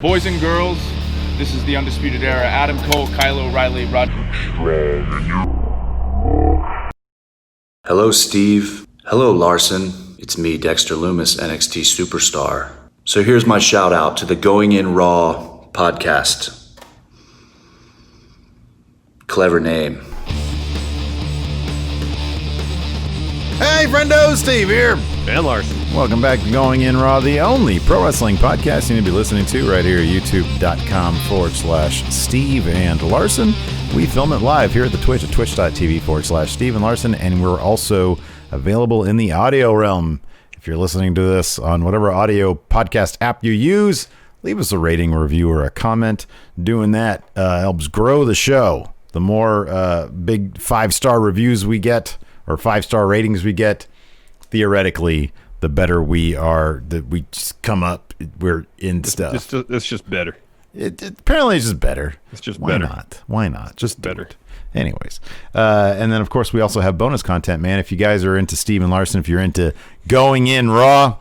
Boys and girls, this is the Undisputed Era. Adam Cole, Kyle O'Reilly, Rod. Hello, Steve. Hello, Larson. It's me, Dexter Loomis, NXT Superstar. So here's my shout out to the Going In Raw podcast. Clever name. Hey, friendo, Steve here. And Larson. Welcome back to Going In Raw, the only pro wrestling podcast you need to be listening to right here at youtube.com/Steve and Larson. We film it live here at the Twitch at twitch.tv/Steve and Larson, and we're also available in the audio realm. If you're listening to this on whatever audio podcast app you use, leave us a rating, review, or a comment. Doing that helps grow the show. The more big 5-star reviews we get, or 5-star ratings we get, theoretically, the better we are, that we just come up, we're in stuff. It's just better. Apparently it's just better. It's just Why better. not? Why not? Just better. Anyways. And then, of course, we also have bonus content, man. If you guys are into Steve and Larson, if you're into Going In Raw,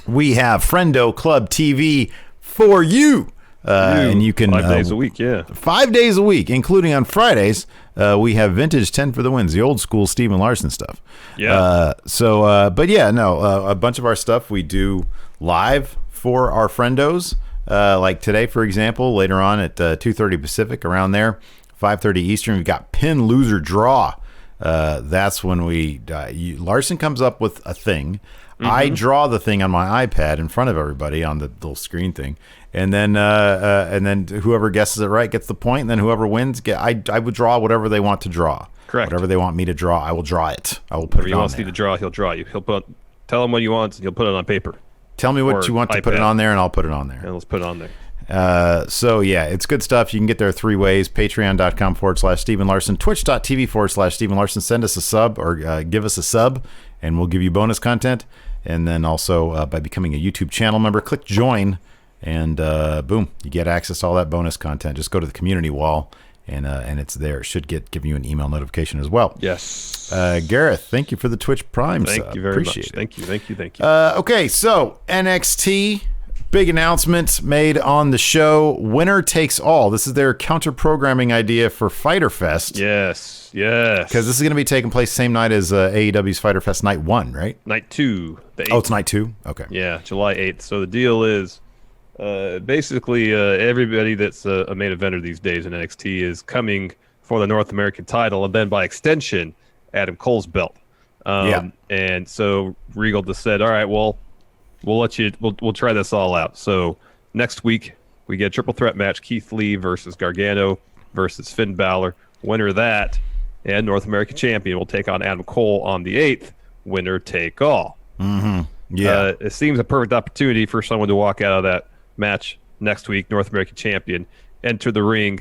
we have Friendo Club TV for you. And you can 5 days a week, yeah. 5 days a week, including on Fridays. We have Vintage 10 for the wins, the old school Steve and Larson stuff. Yeah. But yeah, no, a bunch of our stuff we do live for our friendos. Like today, for example, later on at 2:30 Pacific, around there, 5:30 Eastern, we've got Pin Loser Draw. That's when Larson comes up with a thing. Mm-hmm. I draw the thing on my iPad in front of everybody on the little screen thing. And then whoever guesses it right gets the point, and then whoever wins, I would draw whatever they want to draw. Correct. Whatever they want me to draw, I will draw it. I will put Whatever it he on wants there. you to draw, he'll draw you. Tell him what you want, and he'll put it on paper. Tell me what you want to put it on there, and I'll put it on there. And let's put it on there. So yeah, it's good stuff. You can get there 3 ways: patreon.com/Stephen Larson, twitch.tv/Stephen Larson. Send us a sub or give us a sub, and we'll give you bonus content. And then also by becoming a YouTube channel member, click join, and boom, you get access to all that bonus content. Just go to the community wall, and it's there. It should give you an email notification as well. Yes. Gareth, thank you for the Twitch Prime sub. Thank you very Appreciate much. it. Thank you. Okay, so NXT, big announcement made on the show. Winner takes all. This is their counter-programming idea for Fyter Fest. Yes. Because this is going to be taking place same night as AEW's Fyter Fest Night 1, right? Night 2. The 8th. Oh, it's Night 2? Okay. Yeah, July 8th. So the deal is basically everybody that's a main eventer these days in NXT is coming for the North American title, and then by extension, Adam Cole's belt. And so Regal just said, all right, well, we'll try this all out. So next week, we get a triple threat match, Keith Lee versus Gargano versus Finn Balor. Winner of that, and North American champion will take on Adam Cole on the 8th. Winner take all. Mm-hmm. Yeah. It seems a perfect opportunity for someone to walk out of that match next week, North American champion, enter the ring,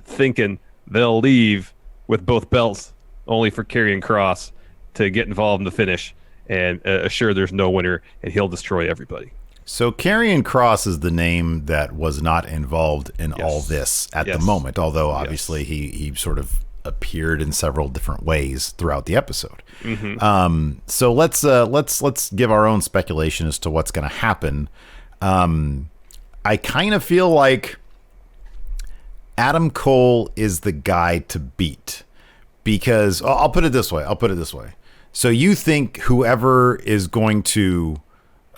thinking they'll leave with both belts, only for Karrion Kross to get involved in the finish and assure there's no winner, and he'll destroy everybody. So Karrion Kross is the name that was not involved in all this at the moment, although obviously he sort of appeared in several different ways throughout the episode. Mm-hmm. So let's give our own speculation as to what's going to happen. I kind of feel like Adam Cole is the guy to beat, because I'll put it this way. So you think whoever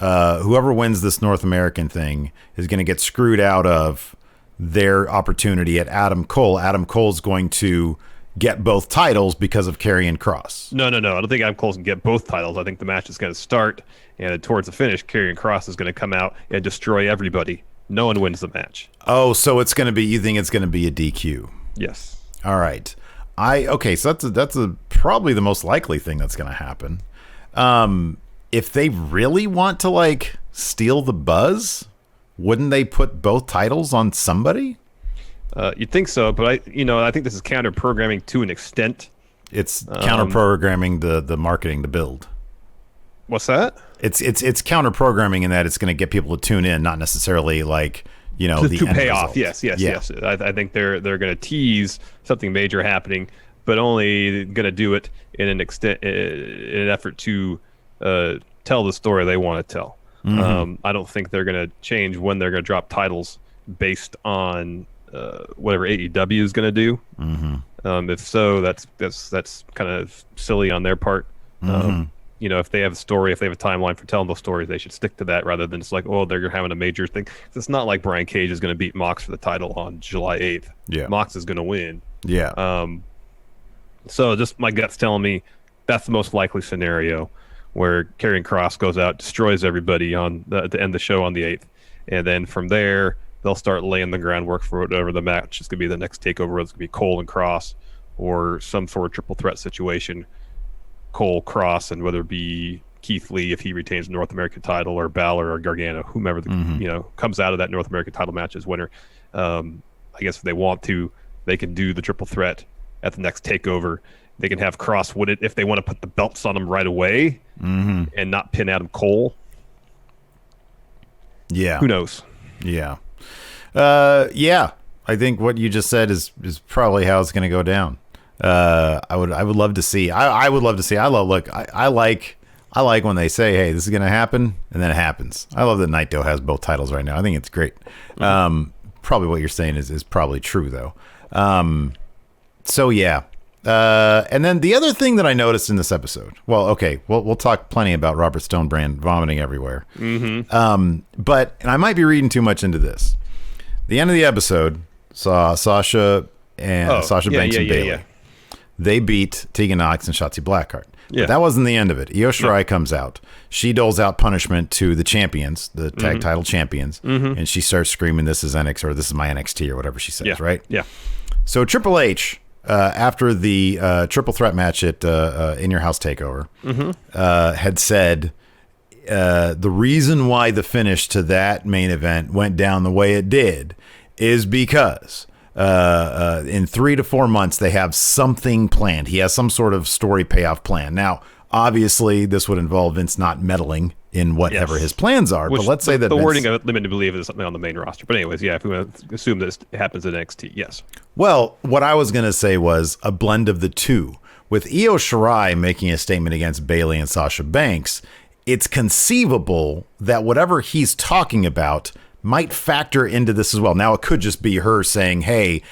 wins this North American thing is going to get screwed out of their opportunity at Adam Cole. Adam Cole's going to get both titles because of Karrion Kross. No. I don't think Adam Cole's going to get both titles. I think the match is going to start, and towards the finish, Karrion Kross is going to come out and destroy everybody. No one wins the match. Oh, so it's going to be, you think it's going to be a DQ? Yes. All right. So that's probably the most likely thing that's going to happen. If they really want to steal the buzz, wouldn't they put both titles on somebody? You'd think so, but I think this is counter programming to an extent. It's counter programming the marketing, the build. What's that? It's counter programming in that it's going to get people to tune in, not necessarily to pay off. Yes. I think they're going to tease something major happening, but only going to do it in an effort to tell the story they want to tell. I don't think they're going to change when they're going to drop titles based on whatever AEW is going to do. If so, that's kind of silly on their part. If they have a story, if they have a timeline for telling those stories, they should stick to that rather than just like, oh, they're having a major thing. It's not like Brian Cage is going to beat Mox for the title on July 8th. Yeah. Mox is going to win. Yeah. So just my gut's telling me that's the most likely scenario, where Karrion Kross goes out, destroys everybody to end the show on the 8th. And then from there, they'll start laying the groundwork for whatever the match is going to be the next takeover. It's going to be Cole and Kross or some sort of triple threat situation. Cole, Kross, and whether it be Keith Lee if he retains the North American title, or Balor or Gargano, whomever comes out of that North American title match as winner. I guess if they want to, they can do the triple threat at the next takeover. They can have Kross win it if they want to put the belts on him right away and not pin Adam Cole. Yeah. Who knows? Yeah. I think what you just said is probably how it's going to go down. I would love to see. I would love to see. I like when they say, "Hey, this is going to happen," and then it happens. I love that Naito has both titles right now. I think it's great. Probably what you're saying is probably true though. So yeah. And then the other thing that I noticed in this episode, we'll talk plenty about Robert Stonebrand vomiting everywhere. But I might be reading too much into this. The end of the episode saw Sasha Banks and Bayley. Yeah. They beat Tegan Nox and Shotzi Blackheart. Yeah. But that wasn't the end of it. Io Shirai comes out. She doles out punishment to the champions, the tag title champions, and she starts screaming, "This is NXT," or "This is my NXT," or whatever she says, right? Yeah. So Triple H, after the triple threat match at In Your House Takeover, had said the reason why the finish to that main event went down the way it did is because in 3 to 4 months they have something planned. He has some sort of story payoff plan. Now, obviously, this would involve Vince not meddling in whatever his plans are. But let's say that the wording of it limited to believe is something on the main roster. But anyways, if we want to assume that it happens at NXT, yes. Well, what I was going to say was a blend of the two. With Io Shirai making a statement against Bayley and Sasha Banks, it's conceivable that whatever he's talking about might factor into this as well. Now, it could just be her saying, hey,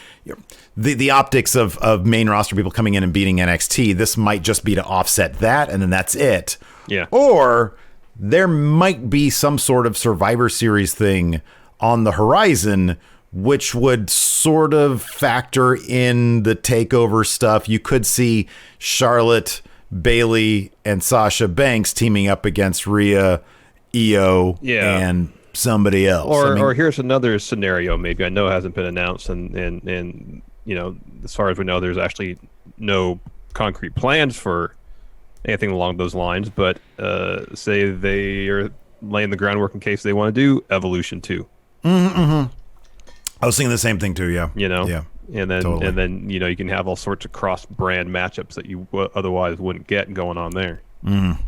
the optics of main roster people coming in and beating NXT, this might just be to offset that, and then that's it. Yeah. Or there might be some sort of Survivor Series thing on the horizon, which would sort of factor in the takeover stuff. You could see Charlotte, Bayley, and Sasha Banks teaming up against Rhea, Io, and somebody else. Or here's another scenario. Maybe I know it hasn't been announced, and as far as we know, there's actually no concrete plans for anything along those lines. But say they are laying the groundwork in case they want to do Evolution 2. I was thinking the same thing too. Yeah. And then totally. And then you can have all sorts of cross-brand matchups that you otherwise wouldn't get going on there.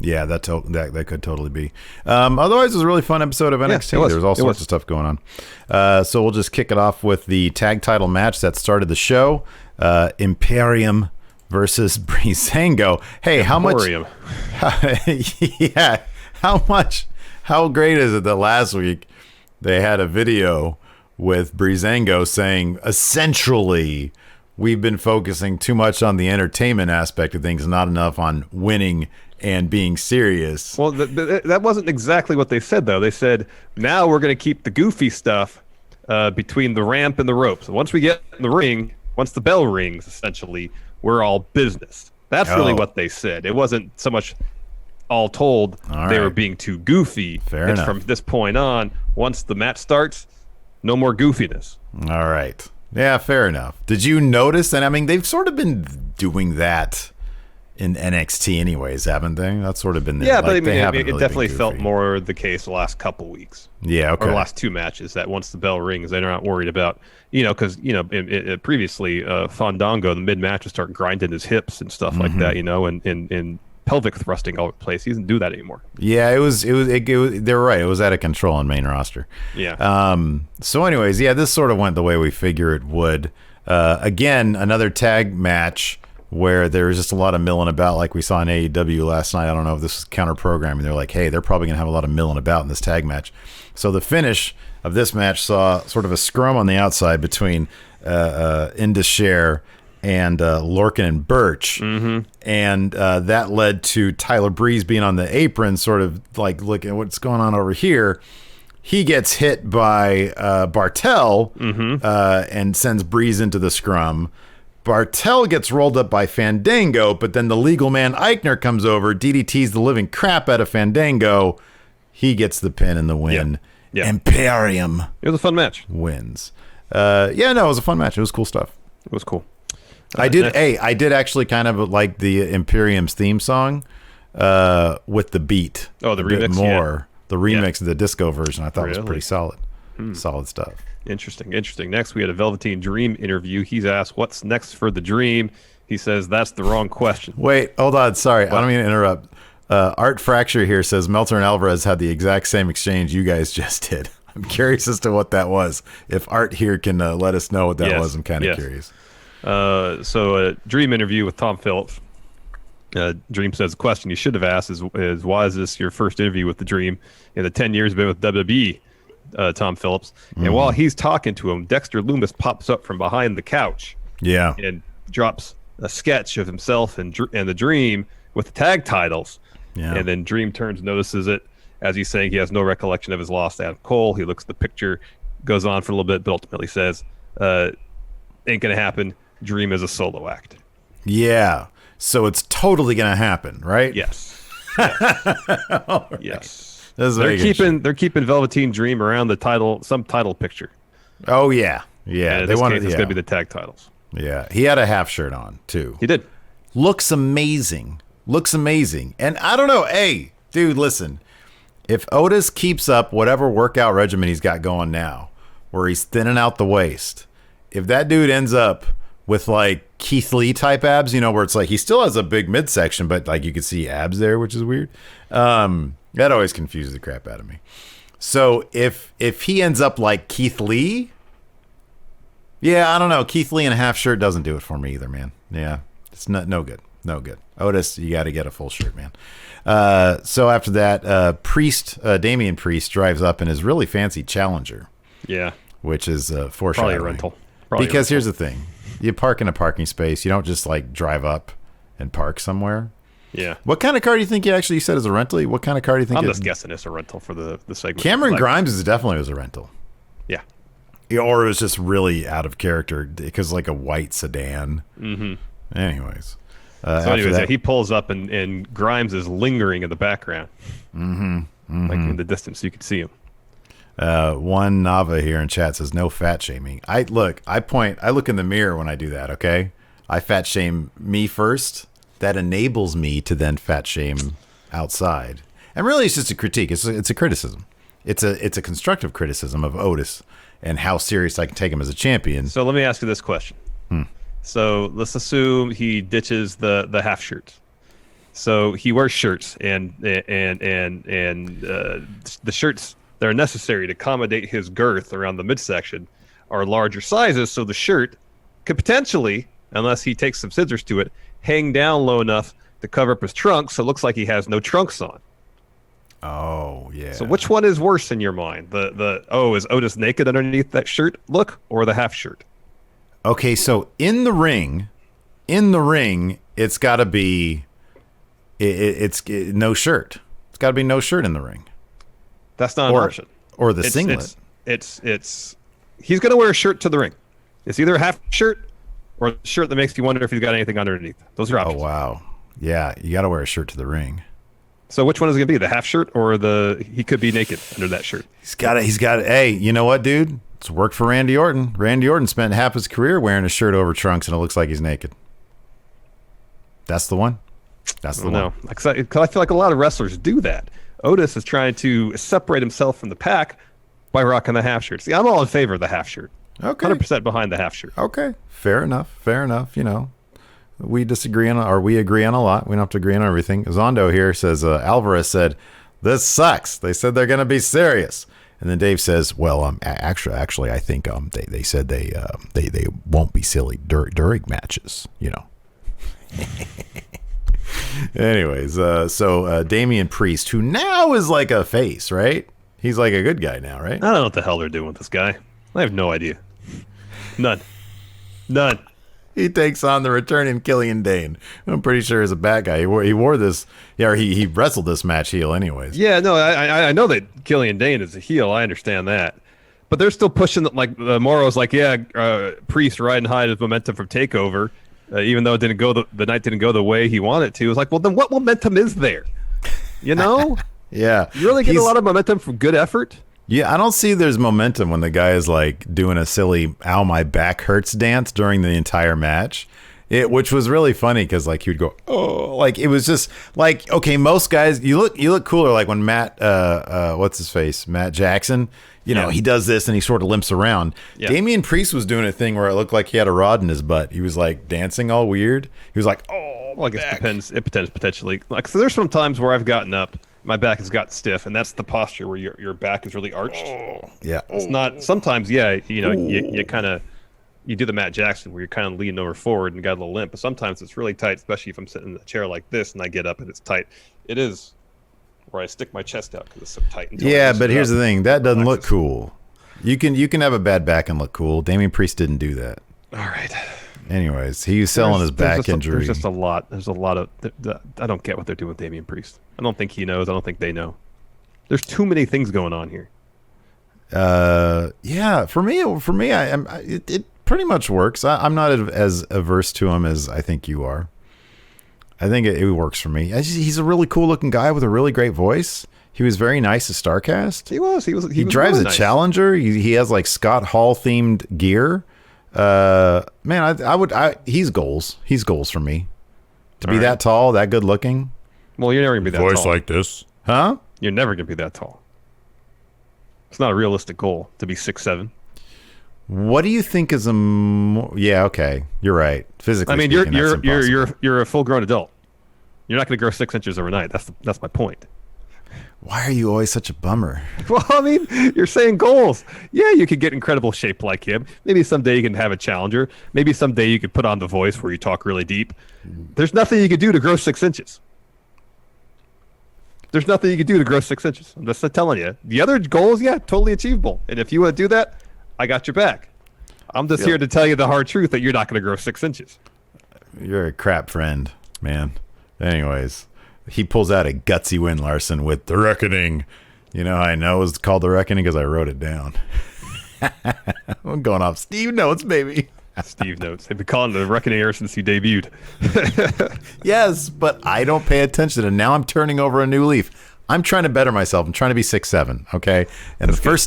Yeah, that could totally be. Otherwise, it was a really fun episode of NXT. There was all sorts of stuff going on. So we'll just kick it off with the tag title match that started the show. Imperium versus Breezango. Hey, how great is it that last week they had a video with Breezango saying, essentially, we've been focusing too much on the entertainment aspect of things, not enough on winning and being serious. Well, that wasn't exactly what they said, though. They said, now we're going to keep the goofy stuff between the ramp and the ropes. Once we get in the ring, once the bell rings, essentially, we're all business. That's really what they said. It wasn't so much all told they were being too goofy. Fair enough. From this point on, once the match starts, no more goofiness. All right. Yeah, fair enough. Did you notice? And I mean, they've sort of been doing that in NXT anyways, haven't they? That's sort of been there. Yeah, but it definitely felt more the case the last couple weeks. Yeah, okay. Or the last two matches, that once the bell rings, they're not worried about, because, previously, Fandango, the mid-match, would start grinding his hips and stuff like that, and pelvic thrusting all over the place. He doesn't do that anymore. Yeah, it was they're right. It was out of control on main roster. Yeah. So anyways, this sort of went the way we figure it would. Again, another tag match where there was just a lot of milling about like we saw in AEW last night. I don't know if this is counter programming. They're like, hey, they're probably going to have a lot of milling about in this tag match. So the finish of this match saw sort of a scrum on the outside between Indus and Lorcan and Birch. And that led to Tyler Breeze being on the apron, sort of like looking at what's going on over here. He gets hit by Bartel and sends Breeze into the scrum. Bartel gets rolled up by Fandango, but then the legal man Eichner comes over, DDTs the living crap out of Fandango. He gets the pin and the win. Yeah. Imperium. It was a fun match. Wins. It was a fun match. It was cool stuff. It was cool. I did actually kind of like the Imperium's theme song with the beat. Oh, the remix? More. The remix of the disco version I thought was pretty solid. Solid stuff. Interesting. Next, we had a Velveteen Dream interview. He's asked, what's next for the Dream? He says, that's the wrong question. Wait, hold on. Sorry. I don't mean to interrupt. Art Fracture here says Meltzer and Alvarez had the exact same exchange you guys just did. I'm curious as to what that was. If Art here can let us know what that was, I'm kind of curious. So a Dream interview with Tom Phillips. Dream says the question you should have asked is why is this your first interview with the Dream in the 10 years been with WWE? Tom Phillips. And while he's talking to him, Dexter Lumis pops up from behind the couch. Yeah. And drops a sketch of himself and the Dream with the tag titles. Yeah. And then Dream notices it as he's saying he has no recollection of his loss to Adam Cole. He looks at the picture, goes on for a little bit, but ultimately says, ain't going to happen. Dream is a solo act. Yeah. So it's totally going to happen, right? Yes. Right. Yes. They're keeping Velveteen Dream around some title picture. Oh yeah. Yeah. It's going to be the tag titles. Yeah. He had a half shirt on too. He did. Looks amazing. And I don't know. Hey, dude, listen. If Otis keeps up whatever workout regimen he's got going now, where he's thinning out the waist, if that dude ends up with like Keith Lee type abs, where it's like he still has a big midsection, but like you can see abs there, which is weird. That always confuses the crap out of me. So if he ends up like Keith Lee, yeah, I don't know. Keith Lee in a half shirt doesn't do it for me either, man. Yeah, it's no good. Otis, you got to get a full shirt, man. So after that, Damian Priest drives up in his really fancy Challenger. Yeah, which is foreshadowing. Probably a rental. Because here's the thing: you park in a parking space. You don't just like drive up and park somewhere. Yeah. What kind of car do you think you said is a rental? What kind of car do you think? I'm just guessing it's a rental for the segment. Cameron Grimes is definitely was a rental. Yeah. Or it was just really out of character because like a white sedan. Mm-hmm. Anyways. He pulls up and Grimes is lingering in the background. Like in the distance, you could see him. One Nava here in chat says no fat shaming. I look in the mirror when I do that. Okay. I fat shame me first. That enables me to then fat shame outside. And really it's just a critique. It's a criticism. It's a constructive criticism of Otis and how serious I can take him as a champion. So let me ask you this question. So let's assume he ditches the half shirt. So he wears shirts and the shirts that are necessary to accommodate his girth around the midsection are larger sizes. So the shirt could potentially, unless he takes some scissors to it, hang down low enough to cover up his trunks. So it looks like he has no trunks on. Oh yeah. So which one is worse in your mind? Is Otis naked underneath that shirt look or the half shirt? Okay, so in the ring, it's got to be no shirt. It's got to be no shirt in the ring. That's not an option. Or the singlet. It's he's going to wear a shirt to the ring. It's either a half shirt or a shirt that makes you wonder if he's got anything underneath. Those are options. Oh wow. Yeah, you got to wear a shirt to the ring. So which one is it going to be? The half shirt or he could be naked under that shirt? He's got hey, you know what, dude? It's worked for Randy Orton. Randy Orton spent half his career wearing a shirt over trunks, and it looks like he's naked. That's the one. That's the one. No, because I feel like a lot of wrestlers do that. Otis is trying to separate himself from the pack by rocking the half shirt. See, I'm all in favor of the half shirt. Okay. 100% behind the half shirt. Okay. Fair enough. We disagree we agree on a lot. We don't have to agree on everything. Zondo here says, Alvarez said, this sucks. They said they're going to be serious. And then Dave says, well, actually, I think they said they won't be silly during matches, Anyways, so Damian Priest, who now is like a face, right? He's like a good guy now, right? I don't know what the hell they're doing with this guy. I have no idea. None. He takes on the returning Killian Dane. I'm pretty sure is a bad guy. He wore this, or he wrestled this match heel anyways. Yeah, no, I know that Killian Dane is a heel. I understand that. But they're still pushing, like, Morrow's like, Priest riding high his momentum from TakeOver, even though it didn't go the night didn't go the way he wanted to. It's like, well, then what momentum is there? You know? Yeah. You really get a lot of momentum from good effort? Yeah, I don't see there's momentum when the guy is like doing a silly "ow my back hurts" dance during the entire match. Which was really funny because like he would go, oh, like it was just like, okay, most guys you look cooler like when Matt what's his face, Matt Jackson, you know, he does this and he sort of limps around. Yeah. Damian Priest was doing a thing where it looked like he had a rod in his butt. He was like dancing all weird. He was like, oh, well, I guess it depends potentially. Like, so there's some times where I've gotten up, my back has got stiff, and that's the posture where your back is really arched. Yeah, it's not. Sometimes, you know, you kind of you do the Matt Jackson where you're kind of leaning over forward and got a little limp. But sometimes it's really tight, especially if I'm sitting in a chair like this and I get up and it's tight. It is where I stick my chest out because it's so tight. Yeah, but here's the thing: that doesn't look cool. You can have a bad back and look cool. Damian Priest didn't do that. All right. Anyways, he's selling his back injury. There's just a lot. There's a lot of. I don't get what they're doing with Damian Priest. I don't think he knows. I don't think they know. There's too many things going on here. Yeah. For me, it pretty much works. I'm not as averse to him as I think you are. I think it works for me. He's a really cool looking guy with a really great voice. He was very nice at StarCast. He was. He drives really a nice Challenger. He has like Scott Hall themed gear. Man, he's goals. He's goals for me. To be that tall, that good looking. Well, you're never gonna be that tall. Voice like this, huh? You're never gonna be that tall. It's not a realistic goal to be 6'7". What do you think is yeah, okay, you're right. Physically, I mean, speaking, you're a full grown adult. You're not gonna grow 6 inches overnight. That's my point. Why are you always such a bummer? Well, I mean, you're saying goals. Yeah, you could get incredible shape like him. Maybe someday you can have a challenger. Maybe someday you could put on the voice where you talk really deep. There's nothing you could do to grow 6 inches. There's nothing you could do to grow 6 inches. I'm just telling you. The other goals, yeah, totally achievable. And if you want to do that, I got your back. I'm just here to tell you the hard truth that you're not going to grow 6 inches. You're a crap friend, man. Anyways. He pulls out a gutsy win, Larson, with The Reckoning. You know how I know it's called The Reckoning? Because I wrote it down. I'm going off Steve Notes, baby. Steve Notes. They've been calling it The Reckoning ever since he debuted. Yes, but I don't pay attention, and now I'm turning over a new leaf. I'm trying to better myself. I'm trying to be 6'7", okay? And the first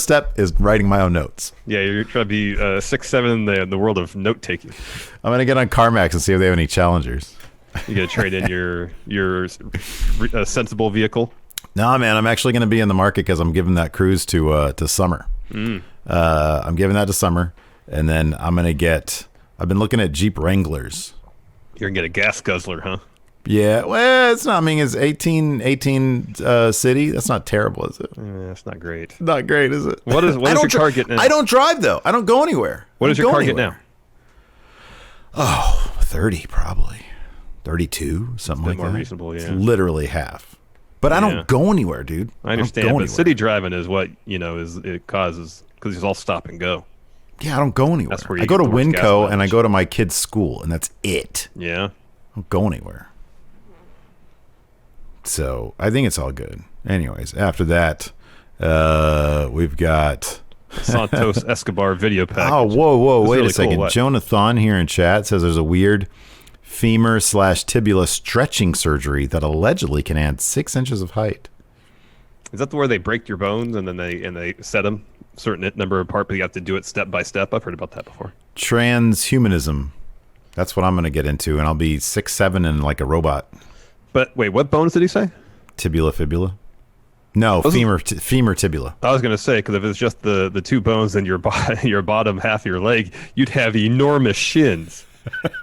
step is writing my own notes. Yeah, you're trying to be 6'7" in the world of note-taking. I'm going to get on CarMax and see if they have any challengers. You gonna trade in your sensible vehicle? No, man. I'm actually gonna be in the market because I'm giving that cruise to Summer. I'm giving that to Summer, and then I'm gonna get. I've been looking at Jeep Wranglers. You're gonna get a gas guzzler, huh? Yeah. Well, it's not. I mean, it's 18 city. That's not terrible, is it? That's not great. Not great, is it? What is your car get now? I don't drive though. I don't go anywhere. What does your car get now? Oh, 30 probably. 32, something like that. More reasonable, yeah. It's literally half. But I don't go anywhere, dude. I understand, but city driving is what, it causes, because it's all stop and go. Yeah, I don't go anywhere. That's where I go to Winco and I go to my kid's school, and that's it. Yeah. I don't go anywhere. So I think it's all good. Anyways, after that, we've got Santos Escobar video package. Oh, whoa, wait really a second. Cool. Jonathan here in chat says there's a weird femur/tibula stretching surgery that allegedly can add 6 inches of height. Is that where they break your bones and then they set them a certain number apart, but you have to do it step by step? I've heard about that before. Transhumanism. That's what I'm going to get into, and I'll be 6'7" and like a robot. But wait, what bones did he say? Tibula, fibula. No, femur, tibula. I was going to say, because if it's just the two bones in your bottom half of your leg, you'd have enormous shins.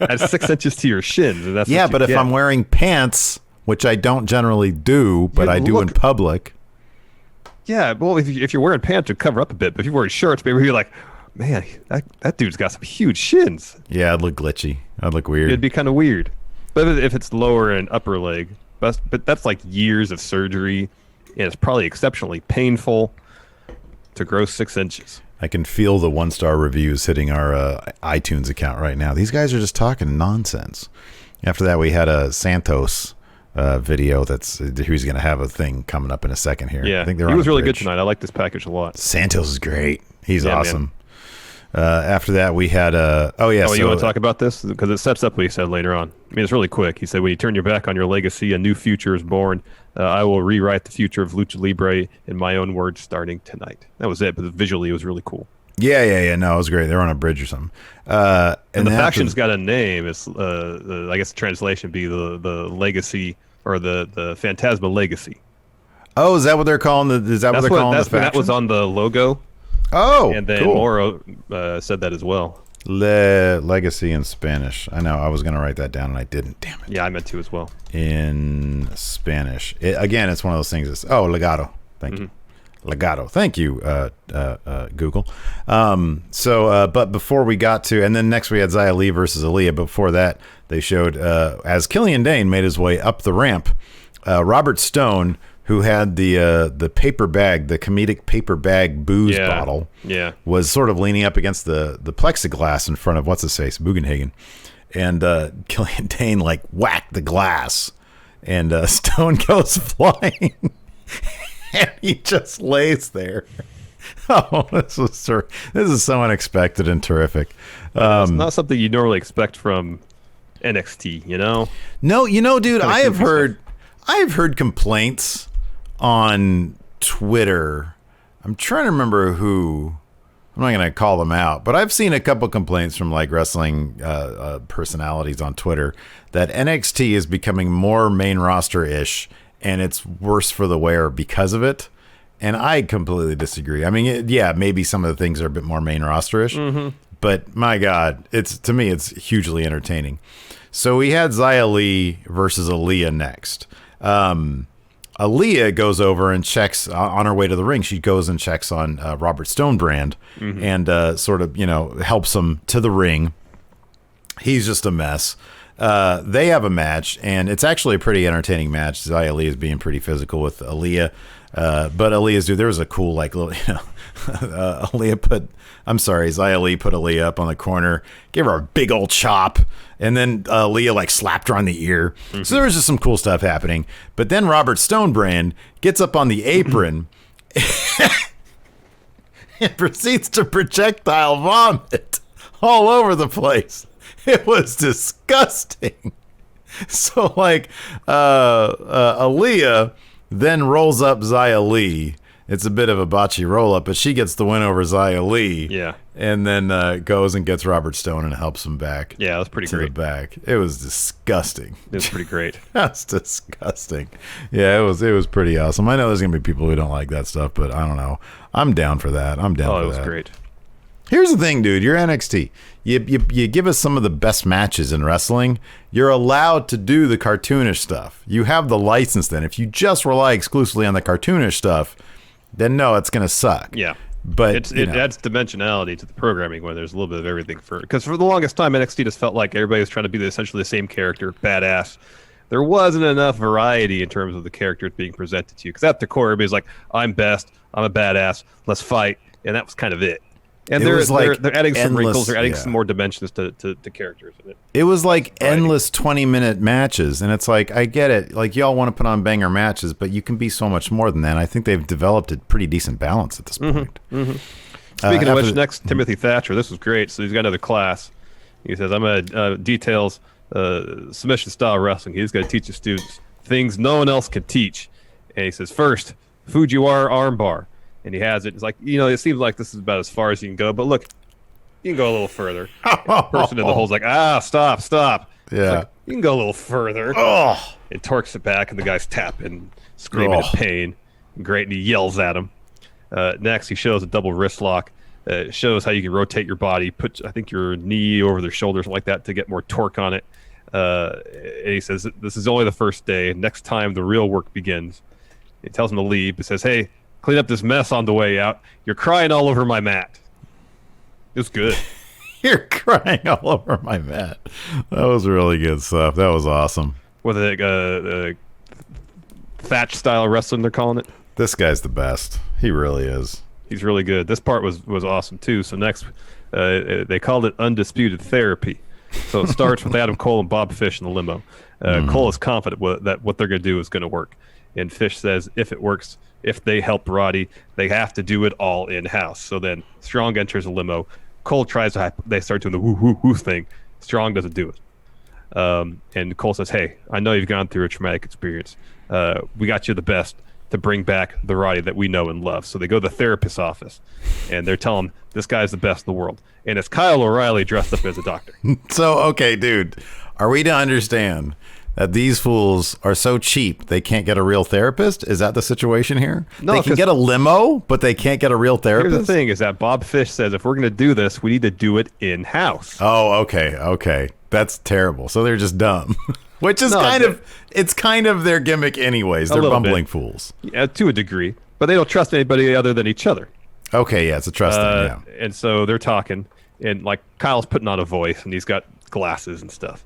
Add 6 inches to your shins. And that's but if I'm wearing pants, which I don't generally do, but I do in public. Yeah, well, if you're wearing pants, to cover up a bit. But if you're wearing shirts, maybe you're like, man, that dude's got some huge shins. Yeah, I'd look glitchy. I'd look weird. It'd be kind of weird. But if it's lower and upper leg, but that's like years of surgery, and it's probably exceptionally painful to grow 6 inches. I can feel the 1-star reviews hitting our iTunes account right now. These guys are just talking nonsense. After that, we had a Santos video he's going to have a thing coming up in a second here. Yeah, I think he was really good tonight. I like this package a lot. Santos is great. He's awesome. After that, we had you want to talk about this? Because it sets up what he said later on. I mean, it's really quick. He said, when you turn your back on your legacy, a new future is born. I will rewrite the future of Lucha Libre in my own words starting tonight. That was it, but visually it was really cool. Yeah. No, it was great. They were on a bridge or something. And the faction's got a name. It's I guess the translation would be the legacy, or the Phantasma Legacy. Oh, is that what they're calling the faction? That was on the logo. Oh, and then cool. Moro said that as well. Legacy in Spanish. I know. I was going to write that down and I didn't. Damn it. Yeah, I meant to as well. In Spanish. Again, it's one of those things. Legado. Thank you. Legado. Thank you, Google. But before we got to, and then next we had Xia Li versus Aaliyah. Before that, they showed as Killian Dane made his way up the ramp, Robert Stone, who had the paper bag, the comedic paper bag booze bottle, was sort of leaning up against the plexiglass in front of what's-his-face, Bugenhagen. And Killian Dane, whacked the glass. And Stone goes flying. And he just lays there. Oh, this is so unexpected and terrific. It's not something you normally expect from NXT, you know? No, dude, I have heard complaints on Twitter. I'm trying to remember who. I'm not going to call them out, but I've seen a couple complaints from wrestling personalities on Twitter that NXT is becoming more main roster-ish, and it's worse for the wearer because of it. And I completely disagree. I mean, maybe some of the things are a bit more main roster-ish, but my God, to me, it's hugely entertaining. So we had Xia Li versus Aaliyah next. Aaliyah goes over and checks on her way to the ring. She goes and checks on Robert Stonebrand and sort of, helps him to the ring. He's just a mess. They have a match, and it's actually a pretty entertaining match. Xia Li is being pretty physical with Aaliyah. But Aaliyah's there was a cool, little, Xia Li put Aaliyah up on the corner, gave her a big old chop, and then Aaliyah slapped her on the ear. So there was just some cool stuff happening. But then Robert Stonebrand gets up on the apron and proceeds to projectile vomit all over the place. It was disgusting. So Aaliyah then rolls up Xia Li. It's a bit of a botchy roll-up, but she gets the win over Xia Li. Yeah. And then goes and gets Robert Stone and helps him back. Yeah, that was pretty great. To the back. It was disgusting. It was pretty great. That's disgusting. Yeah, it was pretty awesome. I know there's going to be people who don't like that stuff, but I don't know. I'm down for that. I'm down for that. Oh, it was great. Here's the thing, dude. You're NXT. You give us some of the best matches in wrestling. You're allowed to do the cartoonish stuff. You have the license then. If you just rely exclusively on the cartoonish stuff, then no, it's going to suck. Yeah. But it adds dimensionality to the programming when there's a little bit of everything. Because for the longest time, NXT just felt like everybody was trying to be essentially the same character, badass. There wasn't enough variety in terms of the characters being presented to you. Because at the core, everybody's like, I'm best, I'm a badass, let's fight. And that was kind of it. And they're adding some wrinkles, they're adding some more dimensions to characters. It was endless 20-minute matches, and it's I get it. Y'all want to put on banger matches, but you can be so much more than that. I think they've developed a pretty decent balance at this point. Speaking of which, next, Timothy Thatcher. This was great. So he's got another class. He says, I'm going to details submission-style wrestling. He's going to teach the students things no one else can teach. And he says, first, Fujiwara armbar. And he has it. It's it seems like this is about as far as you can go. But look, you can go a little further. Person in the hole's stop. Yeah. You can go a little further. Oh. It torques it back, and the guy's tapping, screaming in pain. Great, and he yells at him. Next, he shows a double wrist lock. It shows how you can rotate your body, put, I think, your knee over their shoulder, something like that, to get more torque on it. And he says, this is only the first day. Next time, the real work begins. He tells him to leave. He says, hey, clean up this mess on the way out. You're crying all over my mat. was good. You're crying all over my mat. That was really good stuff. That was awesome. With Thatch style wrestling, they're calling it. This guy's the best. He really is. He's really good. This part was awesome too. So next, they called it Undisputed Therapy. So it starts with Adam Cole and Bob Fish in the limo. Cole is confident that what they're going to do is going to work. And Fish says if it works, if they help Roddy, they have to do it all in-house. So then Strong enters the limo. Cole tries to, they start doing the woo thing. Strong doesn't do it. And Cole says, hey, I know you've gone through a traumatic experience. We got you the best to bring back the Roddy that we know and love. So they go to the therapist's office, and they're telling him, this guy's the best in the world. And it's Kyle O'Reilly dressed up as a doctor. So, okay, dude, are we to understand that these fools are so cheap they can't get a real therapist? Is that the situation here? No, they can get a limo, but they can't get a real therapist? Here's the thing is that Bob Fish says if we're going to do this, we need to do it in-house. Oh, okay. That's terrible. So they're just dumb. Which is it's kind of their gimmick anyways. They're bumbling fools. Yeah, to a degree. But they don't trust anybody other than each other. Okay, yeah, it's a trust thing, yeah. And so they're talking, and like Kyle's putting on a voice, and he's got glasses and stuff.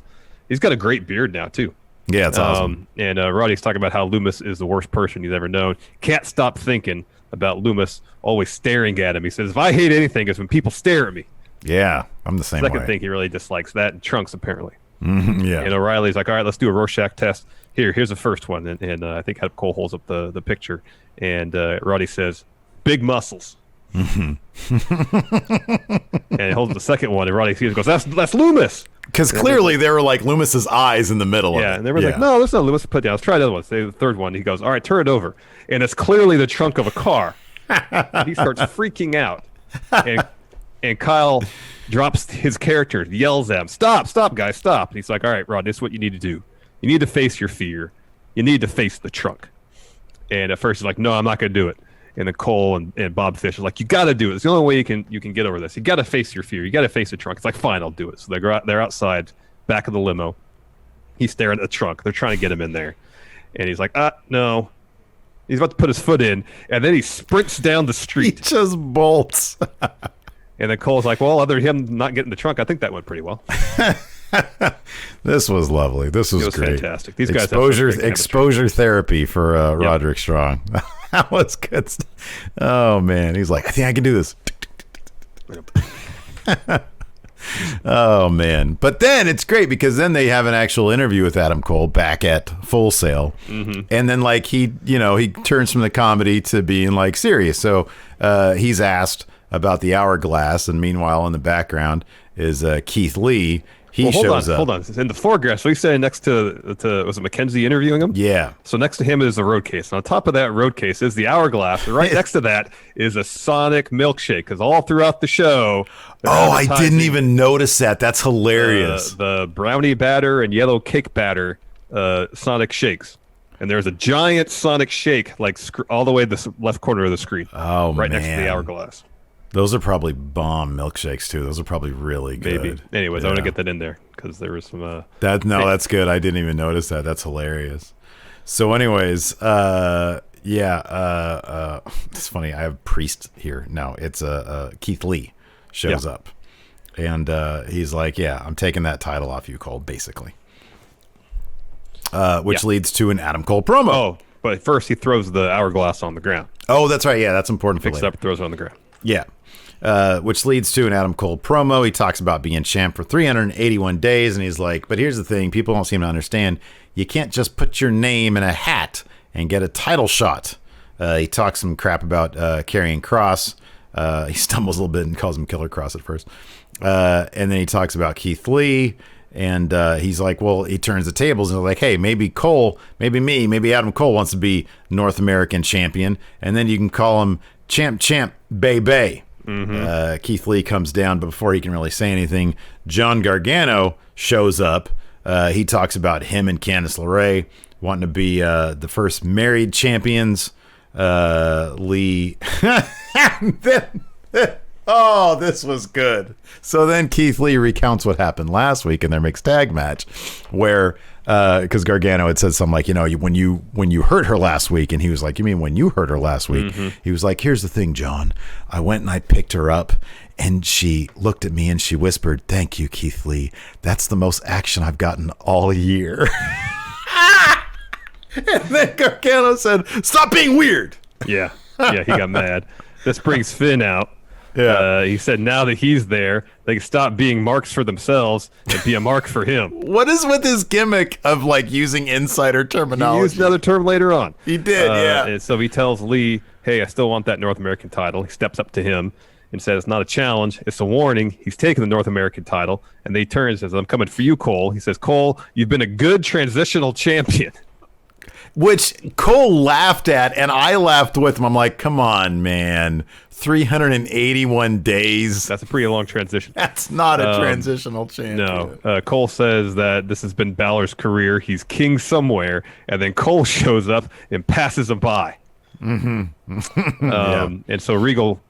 He's got a great beard now, too. Yeah, it's awesome. And Roddy's talking about how Loomis is the worst person he's ever known. Can't stop thinking about Loomis always staring at him. He says, if I hate anything, it's when people stare at me. Yeah, I'm the same way. Second thing he really dislikes that, and Trunks, apparently. Yeah. And O'Reilly's like, all right, let's do a Rorschach test. Here's the first one. And I think Adam Cole holds up the picture. And Roddy says, big muscles. And he holds up the second one. And Roddy sees it and goes, that's Loomis. Because clearly there were like Loomis's eyes in the middle of it. Yeah, and they were like, no, there's no Loomis to put down. Let's try the other one. Say the third one. He goes, all right, turn it over. And it's clearly the trunk of a car. And he starts freaking out. And Kyle drops his character, yells at him, stop, guys, stop. And he's like, all right, Rod, this is what you need to do. You need to face your fear. You need to face the trunk. And at first he's like, no, I'm not going to do it. And then Cole and Bob Fish are like, you got to do it. It's the only way you can get over this. You got to face your fear. You got to face the trunk. It's like, fine, I'll do it. So they're outside, back of the limo. He's staring at the trunk. They're trying to get him in there. And he's like, no. He's about to put his foot in, and then he sprints down the street. He just bolts. And then Cole's like, well, other than him not getting the trunk, I think that went pretty well. This was lovely. This was great. Fantastic. These guys exposure therapy for Roderick Strong. That was good stuff. Oh, man. He's like, I think I can do this. Oh, man. But then it's great because then they have an actual interview with Adam Cole back at Full Sail. Mm-hmm. And then like he turns from the comedy to being like serious. So he's asked about the hourglass, and meanwhile in the background is Keith Lee. Shows up. Hold on. In the foreground, so he's standing next to was it Mackenzie interviewing him? Yeah. So next to him is the road case. And on top of that road case is the hourglass. And right next to that is a Sonic milkshake. Because all throughout the show, I didn't even notice that. That's hilarious. The brownie batter and yellow cake batter Sonic shakes. And there's a giant Sonic shake like all the way to the left corner of the screen. Oh, right man. next to the hourglass. Those are probably bomb milkshakes too. Those are probably really good. Maybe. Anyways, I want to get that in there because there was some. That's good. I didn't even notice that. That's hilarious. So, anyways, it's funny. I have Priest here. No, it's Keith Lee shows up, and he's like, "Yeah, I'm taking that title off you, Cole." Basically, which leads to an Adam Cole promo. Oh, but first he throws the hourglass on the ground. Oh, that's right. Yeah, that's important. Picks it up, throws it on the ground. Yeah. Which leads to an Adam Cole promo. He talks about being champ for 381 days, and he's like, but here's the thing, people don't seem to understand. You can't just put your name in a hat and get a title shot. He talks some crap about Karrion Kross. He stumbles a little bit and calls him Killer Kross at first. And then he talks about Keith Lee, and he's like, well, he turns the tables and they're like, hey, maybe Adam Cole wants to be North American champion, and then you can call him Champ Bay. Mm-hmm. Keith Lee comes down, but before he can really say anything, John Gargano shows up. He talks about him and Candice LeRae wanting to be the first married champions. Lee Oh, this was good. So then Keith Lee recounts what happened last week in their mixed tag match, where because Gargano had said something like, when you hurt her last week, and he was like, you mean when you hurt her last week? Mm-hmm. He was like, here's the thing, John. I went and I picked her up, and she looked at me and she whispered, "Thank you, Keith Lee. That's the most action I've gotten all year." And then Gargano said, "Stop being weird." Yeah, he got mad. This brings Finn out. Yeah, he said now that he's there, they can stop being marks for themselves and be a mark for him. What is with his gimmick of like using insider terminology? He used another term later on. He did, yeah. And so he tells Lee, "Hey, I still want that North American title." He steps up to him and says, "It's not a challenge, it's a warning." He's taking the North American title, and then he turns and says, "I'm coming for you, Cole." He says, "Cole, you've been a good transitional champion." Which Cole laughed at, and I laughed with him. I'm like, come on, man. 381 days. That's a pretty long transition. That's not a transitional champion. No. Cole says that this has been Balor's career. He's king somewhere, and then Cole shows up and passes him by. Mm-hmm. And so Regal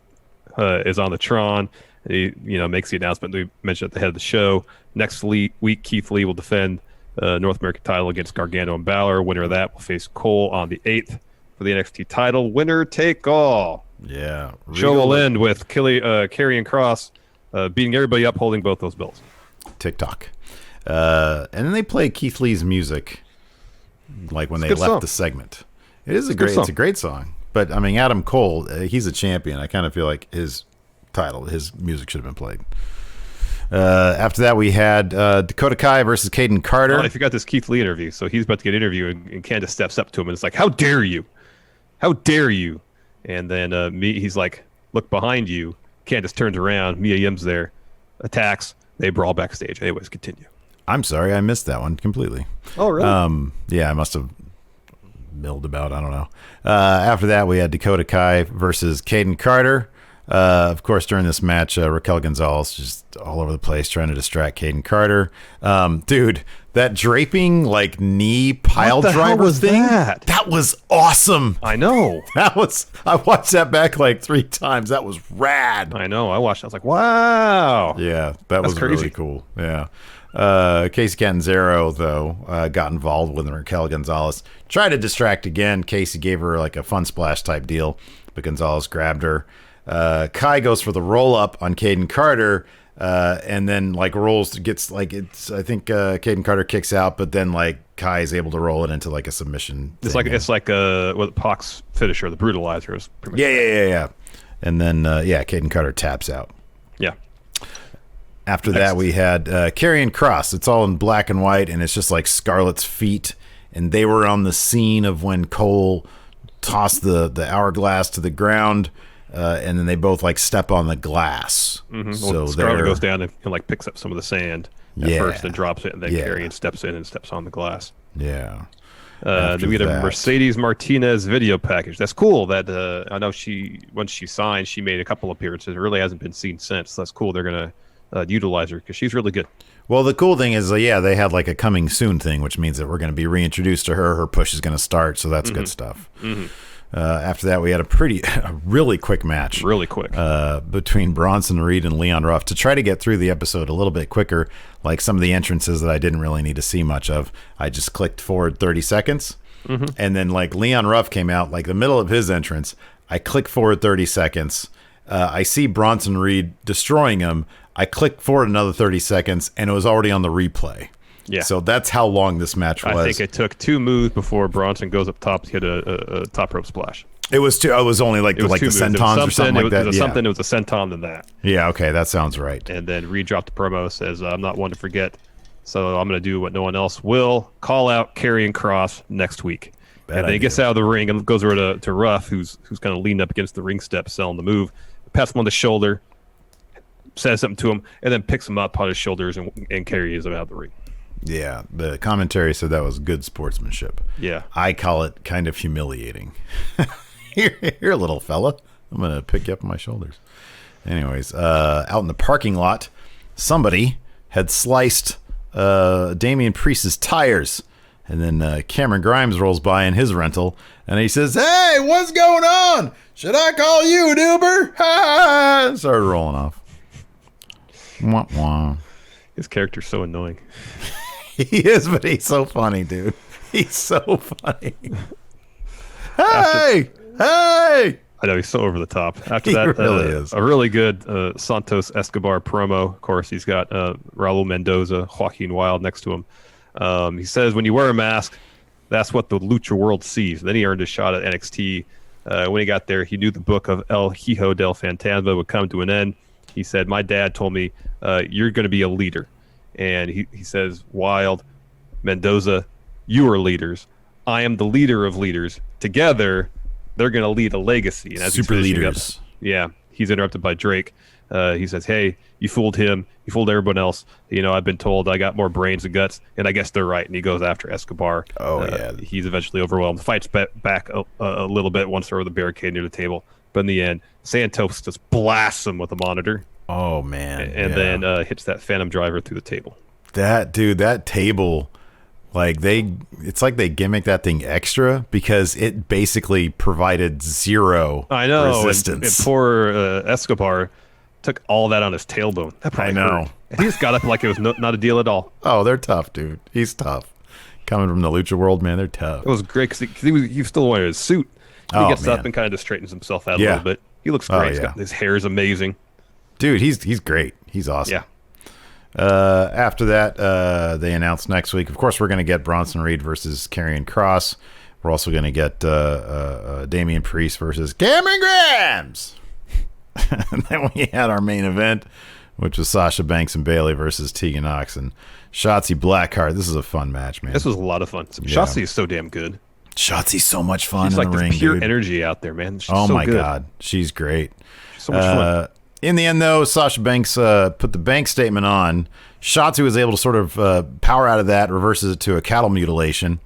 is on the Tron. He makes the announcement we mentioned at the head of the show. Next week, Keith Lee will defend North American title against Gargano and Balor. Winner of that will face Cole on the 8th for the NXT title. Winner take all. Yeah. Show will end with Karrion Kross beating everybody up, holding both those belts. TikTok. And then they play Keith Lee's music, like when they left song. The segment. It's a great song. But I mean, Adam Cole, he's a champion. I kind of feel like his music should have been played. After that, we had Dakota Kai versus Caden Carter. I forgot this Keith Lee interview. So he's about to get interviewed, and Candice steps up to him and it's like, "How dare you? How dare you?" And then he's like, "Look behind you." Candice turns around. Mia Yim's there, attacks. They brawl backstage. Anyways, continue. I'm sorry, I missed that one completely. Oh, really? Yeah, I must have milled about. I don't know. After that, we had Dakota Kai versus Caden Carter. Of course, during this match, Raquel Gonzalez just all over the place trying to distract Caden Carter. Dude, that draping like knee pile driver thing, that was awesome. I know. I watched that back like 3 times. That was rad. I know. I watched it. I was like, wow. Yeah, that was crazy. Really cool. Yeah. Casey Catanzaro, though, got involved with Raquel Gonzalez. Tried to distract again. Casey gave her like a fun splash type deal, but Gonzalez grabbed her. Kai goes for the roll up on Caden Carter, and then like gets like it's. I think Caden Carter kicks out, but then like Kai is able to roll it into like a submission. It's like what Pac's finisher, the Brutalizer is. Pretty much yeah. And then Caden Carter taps out. Yeah. After that, we had Karrion Kross. It's all in black and white, and it's just like Scarlett's feet, and they were on the scene of when Cole tossed the hourglass to the ground. And then they both like step on the glass. Mm-hmm. So Scarlett goes down and like picks up some of the sand at first and drops it, and then Karrion steps in and steps on the glass. Yeah. Then we had a Mercedes Martinez video package. That's cool. That I know once she signed, she made a couple appearances. It really hasn't been seen since. So that's cool. They're gonna utilize her because she's really good. Well, the cool thing is, they had like a coming soon thing, which means that we're going to be reintroduced to her. Her push is going to start, so that's good stuff. Mm-hmm. After that, we had a really quick match. Really quick. Between Bronson, Reid, and Leon Ruff to try to get through the episode a little bit quicker, like some of the entrances that I didn't really need to see much of. I just clicked forward 30 seconds, and then like Leon Ruff came out, like the middle of his entrance. I click forward 30 seconds. I see Bronson Reid destroying him. I click forward another 30 seconds, and it was already on the replay. Yeah. So that's how long this match was. I think it took 2 moves before Bronson goes up top to hit a top rope splash. It was 2. It was only like the sentons or something like that. It was something. It was a senton than that. Yeah. Okay, that sounds right. And then Reid dropped the promo, says, "I'm not one to forget, so I'm going to do what no one else will. Call out Karrion Kross next week." And then he gets out of the ring and goes over to Ruff, who's kind of leaning up against the ring steps, selling the move. Pats him on the shoulder, says something to him, and then picks him up on his shoulders and carries him out of the ring. Yeah, the commentary said that was good sportsmanship. Yeah. I call it kind of humiliating. Here, little fella. I'm going to pick you up on my shoulders. Anyways, out in the parking lot, somebody had sliced Damian Priest's tires. And then Cameron Grimes rolls by in his rental, and he says, "Hey, what's going on? Should I call you an Uber?" Ha! Started rolling off. Wah, wah. His character's so annoying. He is, but he's so funny, dude. He's so funny. Hey! I know, he's so over the top. After He that, really is. a really good Santos Escobar promo. Of course, he's got Raul Mendoza, Joaquin Wilde next to him. He says, when you wear a mask, that's what the Lucha world sees. Then he earned a shot at NXT. When he got there, he knew the book of El Hijo del Fantasma would come to an end. He said, my dad told me, you're going to be a leader. And he says, Wilde, Mendoza, you are leaders. I am the leader of leaders. Together, they're going to lead a legacy. And as Super leaders. He's interrupted by Drake. He says, hey, you fooled him. You fooled everyone else. You know, I've been told I got more brains and guts, and I guess they're right. And he goes after Escobar. He's eventually overwhelmed. Fights back a little bit once they're over the barricade near the table. But in the end, Santos just blasts him with a monitor. Oh, man. And then hits that Phantom Driver through the table. That table, it's like they gimmick that thing extra because it basically provided zero resistance. And poor Escobar took all that on his tailbone. That probably hurt. And he just got up like it was not a deal at all. Oh, they're tough, dude. He's tough. Coming from the Lucha world, man, they're tough. It was great because he was still wearing his suit. He gets up and kind of just straightens himself out a little bit. He looks great. His hair is amazing. Dude, he's great. He's awesome. Yeah. After that, they announced next week. Of course, we're going to get Bronson Reid versus Karrion Kross. We're also going to get Damian Priest versus Cameron Grimes. And then we had our main event, which was Sasha Banks and Bayley versus Tegan Nox and Shotzi Blackheart. This is a fun match, man. This was a lot of fun. Shotzi is so damn good. Shotzi's so much fun. She's in like the ring, pure dude. energy out there, man. She's oh so my good. God, she's great. She's so much fun. In the end, though, Sasha Banks put the bank statement on. Shotzi was able to sort of power out of that, reverses it to a cattle mutilation.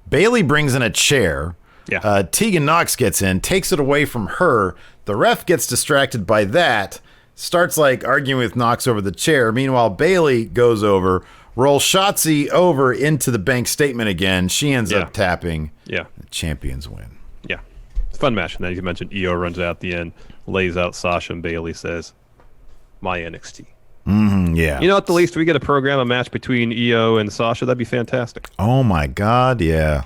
Bayley brings in a chair. Yeah. Tegan Nox gets in, takes it away from her. The ref gets distracted by that, starts arguing with Nox over the chair. Meanwhile, Bayley goes over, rolls Shotzi over into the bank statement again. She ends up tapping. Yeah. The champions win. Yeah. It's a fun match. And then you mentioned Io runs out at the end, lays out Sasha, and Bayley says, my NXT. Yeah. You know, at the least, we get a match between Io and Sasha. That'd be fantastic. Oh my God. Yeah.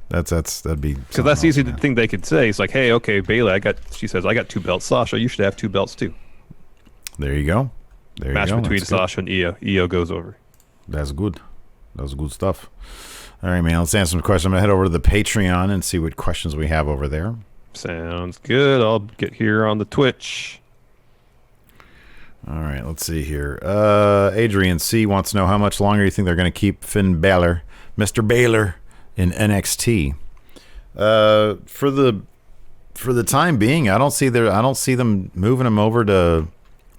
That'd be, because that's the easy thing they could say. It's like, hey, okay, Bayley, she says, I got 2 belts. Sasha, you should have 2 belts too. There you go. Match between Sasha and Io. Io goes over. That's good. That was good stuff. All right, man. Let's answer some questions. I'm going to head over to the Patreon and see what questions we have over there. Sounds good. I'll get here on the Twitch. All right, let's see here. Adrian C. wants to know how much longer you think they're going to keep Finn Balor, Mr. Balor, in NXT. For the time being, I don't see them moving him over to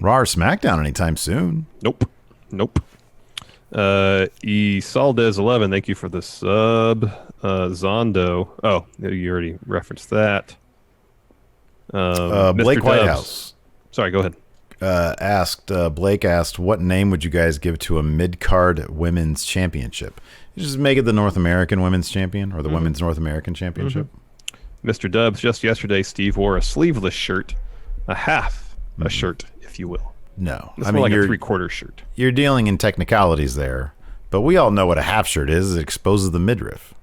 Raw or SmackDown anytime soon. Nope. Saldes 11, thank you for the sub. Zondo. Oh, you already referenced that. Blake Whitehouse. Sorry, go ahead. Blake asked, what name would you guys give to a mid-card women's championship? You just make it the North American Women's Champion or the Women's North American Championship. Mr. Dubs, just yesterday, Steve wore a sleeveless shirt, a half a shirt, if you will. No, it's more like a 3/4 shirt. You're dealing in technicalities there, but we all know what a half shirt is. It exposes the midriff.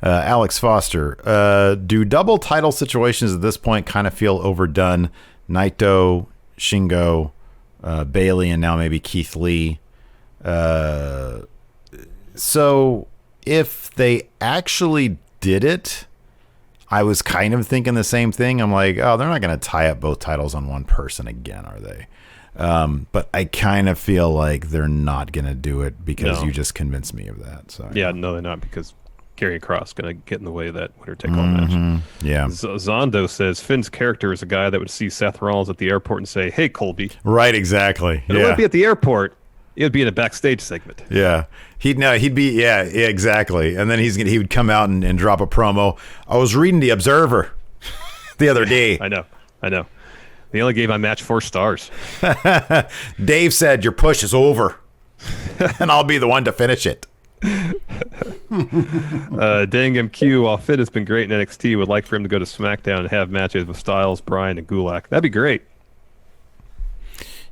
Alex Foster, do double title situations at this point kind of feel overdone? Naito, Shingo, Bayley, and now maybe Keith Lee. So if they actually did it, I was kind of thinking the same thing. I'm like, oh, they're not going to tie up both titles on one person again, are they? But I kind of feel like they're not going to do it because you just convinced me of that. So yeah, no, they're not, because Karrion Kross going to get in the way of that winner-take-all match. Yeah. Zondo says Finn's character is a guy that would see Seth Rollins at the airport and say, "Hey, Colby." Right, exactly. It wouldn't be at the airport. It would be in a backstage segment. Yeah. He'd be exactly. And then he would come out and drop a promo. I was reading the Observer the other day. I know. They only gave my match 4 stars. Dave said your push is over. and I'll be the one to finish it. Dang MQ, while Finn has been great in NXT, would like for him to go to SmackDown and have matches with Styles, Bryan, and Gulak. That'd be great.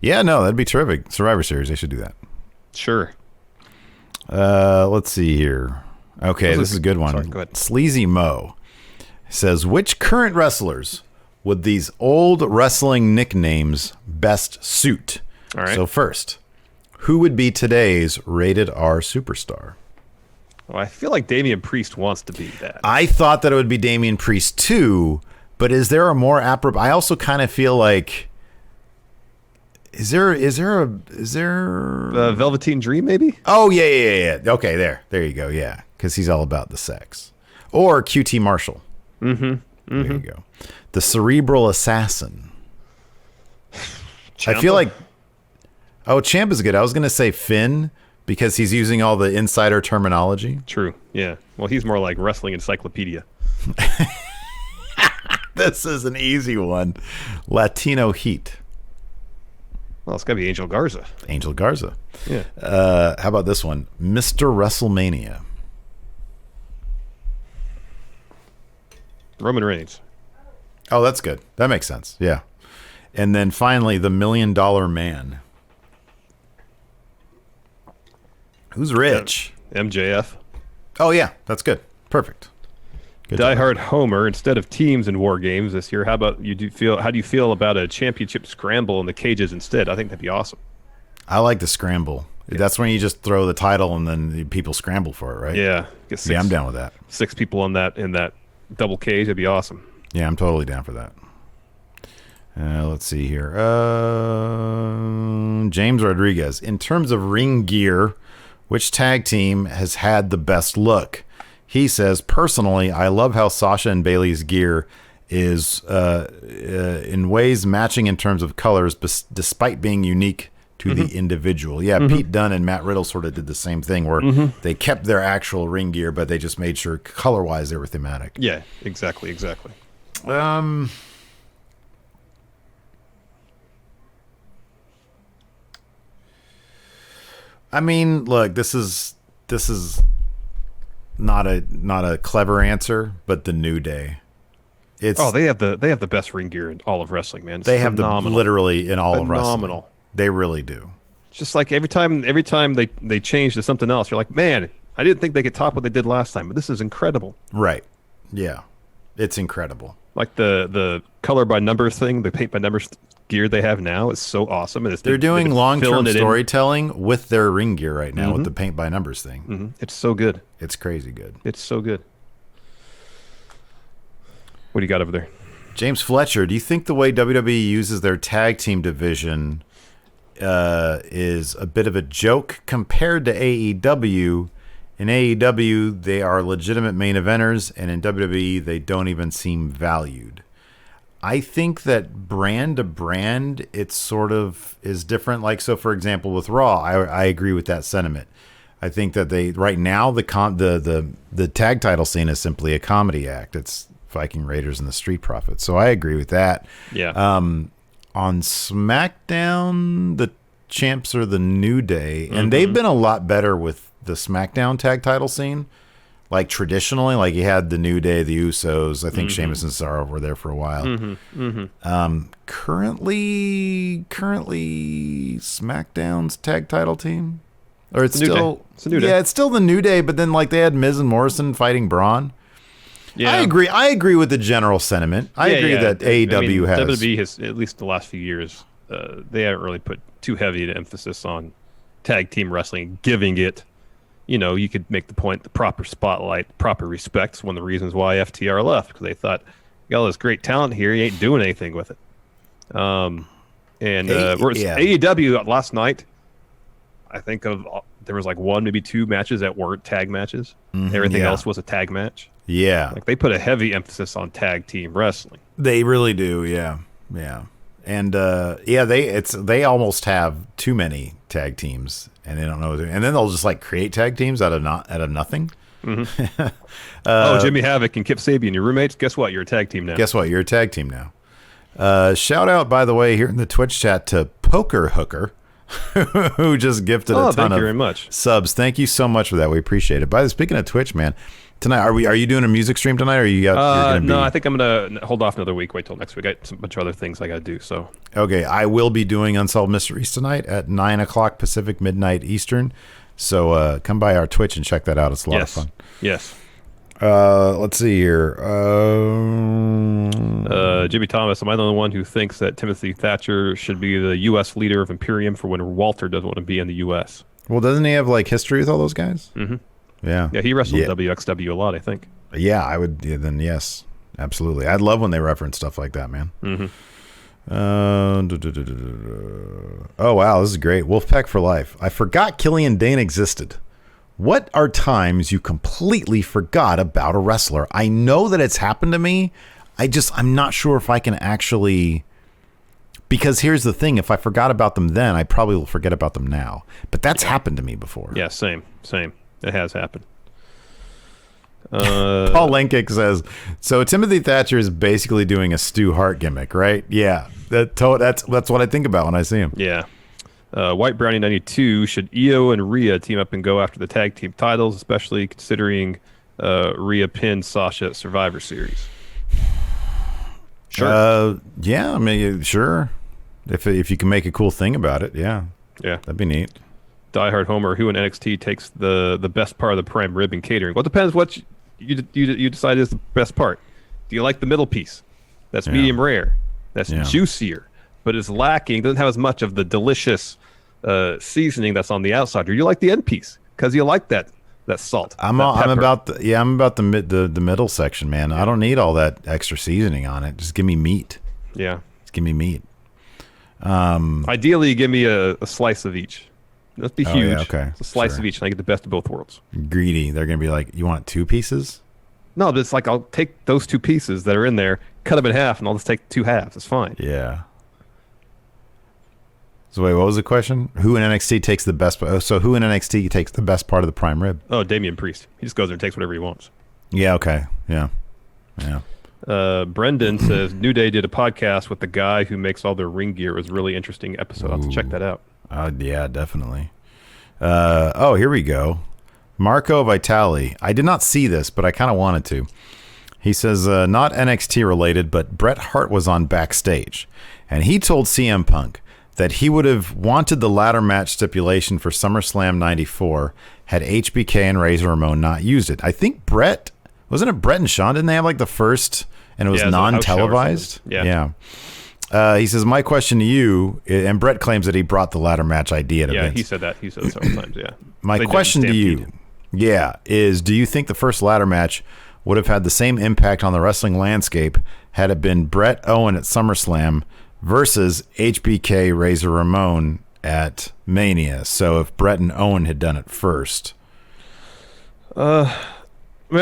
Yeah, no, that'd be terrific. Survivor Series, they should do that. Sure. Let's see here. Okay, this is a good one. Sorry, go ahead. Sleazy Mo says, which current wrestlers would these old wrestling nicknames best suit? All right. So first, who would be today's rated R superstar? Well, I feel like Damian Priest wants to be that. I thought that it would be Damian Priest too, but is there a more appropriate? I also kind of feel like is there Velveteen Dream, maybe? Oh yeah. Okay, there you go. Yeah, because he's all about the sex. Or QT Marshall. There you go. The Cerebral Assassin. Ciampa? I feel like Champ is good. I was gonna say Finn because he's using all the insider terminology. True. Yeah. Well, he's more like wrestling encyclopedia. This is an easy one. Latino Heat. Well, it's got to be Angel Garza. Angel Garza. Yeah. How about this one? Mr. WrestleMania. Roman Reigns. Oh, that's good. That makes sense. Yeah. And then finally, the $1 Million Man. Who's rich? MJF. Oh, yeah. That's good. Perfect. Good Die job. Hard Homer instead of teams in War Games this year. How do you feel about a championship scramble in the cages instead? I think that'd be awesome. I like the scramble. Yeah. That's when you just throw the title and then the people scramble for it, right? Yeah. Yeah, I'm down with that. 6 people in that double cage. That'd be awesome. Yeah, I'm totally down for that. Let's see here. James Rodriguez. In terms of ring gear, which tag team has had the best look? He says, personally, I love how Sasha and Bailey's gear is in ways matching in terms of colors, despite being unique to the individual. Yeah, Pete Dunne and Matt Riddle sort of did the same thing where they kept their actual ring gear, but they just made sure color-wise they were thematic. Yeah, exactly. I mean, look, this is not a clever answer, but the New Day. They have the best ring gear in all of wrestling, man. It's they have phenomenal. literally in all of wrestling. Phenomenal. They really do. It's just like every time they change to something else, you're like, man, I didn't think they could top what they did last time, but this is incredible. Right. Yeah. It's incredible. Like the color by numbers thing, the paint by numbers gear they have now is so awesome. And they're doing long-term storytelling with their ring gear right now with the paint by numbers thing. It's so good. It's crazy good. It's so good. What do you got over there? James Fletcher, do you think the way WWE uses their tag team division is a bit of a joke compared to AEW? In AEW, they are legitimate main eventers, and in WWE, they don't even seem valued. I think that brand to brand, it sort of is different. Like, so for example, with Raw, I agree with that sentiment. I think that right now the tag title scene is simply a comedy act. It's Viking Raiders and the Street Profits. So I agree with that. Yeah. On SmackDown, the champs are the New Day, and they've been a lot better with the SmackDown tag title scene. Like traditionally, like you had the New Day, the Usos. I think Sheamus and Cesaro were there for a while. Currently, SmackDown's tag title team, or it's still It's a New Day. Yeah, it's still the New Day. But then like they had Miz and Morrison fighting Braun. Yeah, I agree. I agree with the general sentiment. I agree that AEW has WWE has, at least the last few years, they haven't really put too heavy an emphasis on tag team wrestling, giving it. You know, you could make the point, the proper spotlight, proper respect. One of the reasons why FTR left, because they thought, you got all this great talent here, you ain't doing anything with it. Whereas AEW last night, I think there was like 1, maybe 2 matches that weren't tag matches. Everything else was a tag match. Yeah. Like they put a heavy emphasis on tag team wrestling. They really do, yeah. And they almost have too many tag teams, and they don't know. And then they'll just like create tag teams out of nothing. Jimmy Havoc and Kip Sabian, your roommates. Guess what? You're a tag team now. You're a tag team now. Shout out, by the way, here in the Twitch chat to Poker Hooker. who just gifted a ton thank you of very much. subs. Thank you so much for that. We appreciate it. By the speaking of Twitch, man, tonight are you doing a music stream tonight, or you're gonna no, I think I'm gonna hold off another week. Wait till next week. I got a bunch of other things I gotta do. So okay, I will be doing Unsolved Mysteries tonight at 9:00 Pacific, midnight Eastern. So come by our Twitch and check that out. It's a lot of fun. Yes. Let's see here. Jimmy Thomas, am I the only one who thinks that Timothy Thatcher should be the U.S. leader of Imperium for when Walter doesn't want to be in the U.S.? Well, doesn't he have like history with all those guys? Mm-hmm. Yeah. Yeah, he wrestled WXW a lot, I think. Yeah, I would. Yeah, then yes, absolutely. I'd love when they reference stuff like that, man. Mm-hmm. Oh wow, this is great. Wolfpack for life. I forgot Killian Dane existed. What are times you completely forgot about a wrestler? I know that it's happened to me. I'm not sure if I can actually, because here's the thing. If I forgot about them then, I probably will forget about them now. But that's happened to me before. Yeah, same. It has happened. Paul Lenkick says, so Timothy Thatcher is basically doing a Stu Hart gimmick, right? Yeah, that's what I think about when I see him. Yeah. White Brownie 92, should Io and Rhea team up and go after the tag team titles, especially considering Rhea pinned Sasha at Survivor Series? Sure. Yeah, I mean, sure. If you can make a cool thing about it, yeah, that'd be neat. Diehard Homer, who in NXT takes the best part of the prime rib and catering? Well, it depends what you decide is the best part. Do you like the middle piece? That's medium rare. That's juicier, but it's lacking. Doesn't have as much of the delicious seasoning that's on the outside. Or you like the end piece because you like that salt. I'm about the middle section, man. I don't need all that extra seasoning on it. Just give me meat. Yeah, just give me meat. Ideally, give me a slice of each. Let's be huge. Yeah, okay. It's a slice of each, and I get the best of both worlds. Greedy. They're gonna be like, you want 2 pieces? No, but it's like I'll take those 2 pieces that are in there, cut them in half, and I'll just take 2 halves. It's fine. Yeah. So wait, what was the question? Who in NXT takes the best? So who in NXT takes the best part of the prime rib? Oh, Damian Priest. He just goes there and takes whatever he wants. Yeah. Okay. Yeah. Brendan says New Day did a podcast with the guy who makes all their ring gear. It was a really interesting episode. I'll have to check that out. Yeah, definitely. Here we go. Marco Vitali. I did not see this, but I kind of wanted to. He says, not NXT related, but Bret Hart was on backstage, and he told CM Punk that he would have wanted the ladder match stipulation for SummerSlam 94 had HBK and Razor Ramon not used it. I think wasn't it Bret and Shawn? Didn't they have like the first, and it was non-televised? Yeah. He says, my question to you, and Bret claims that he brought the ladder match idea to Vince. Yeah, he said that. He said it several times, yeah. My question to you, is do you think the first ladder match would have had the same impact on the wrestling landscape had it been Bret Owen at SummerSlam versus HBK Razor Ramon at Mania? So if Bret and Owen had done it first. I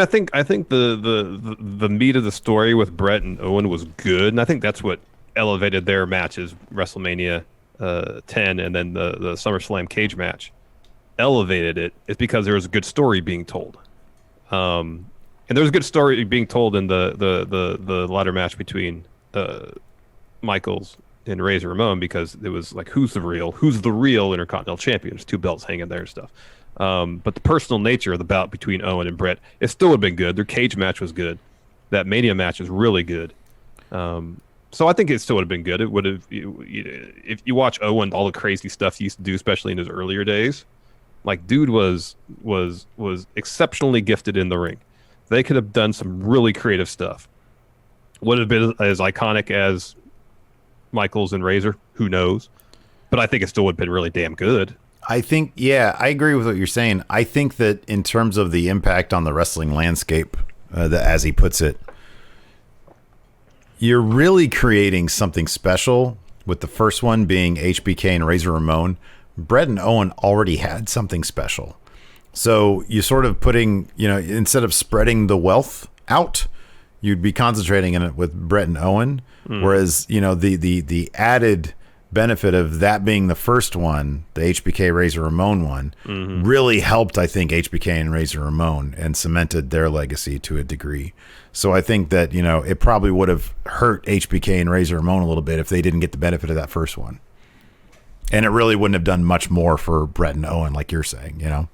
think the meat of the story with Bret and Owen was good, and I think that's what elevated their matches, WrestleMania 10 and then the SummerSlam cage match. Elevated it is because there was a good story being told. And there was a good story being told in the ladder match between Michaels and Razor Ramon, because it was like, who's the real Intercontinental Champion? There's 2 belts hanging there and stuff. But the personal nature of the bout between Owen and Bret, it still would have been good. Their cage match was good. That Mania match was really good. So I think it still would have been good. It would have, if you watch Owen, all the crazy stuff he used to do, especially in his earlier days, like dude was exceptionally gifted in the ring. They could have done some really creative stuff. Would have been as iconic as Michaels and Razor, who knows? But I think it still would have been really damn good. I think, I agree with what you're saying. I think that in terms of the impact on the wrestling landscape, as he puts it, you're really creating something special with the first one being HBK and Razor Ramon. Bret and Owen already had something special. So you're sort of putting, instead of spreading the wealth out, you'd be concentrating in it with Bret and Owen. Whereas, the added benefit of that being the first one, the HBK Razor Ramon one, really helped, I think, HBK and Razor Ramon and cemented their legacy to a degree. So I think that, it probably would have hurt HBK and Razor Ramon a little bit if they didn't get the benefit of that first one. And it really wouldn't have done much more for Brett and Owen, like you're saying, you know.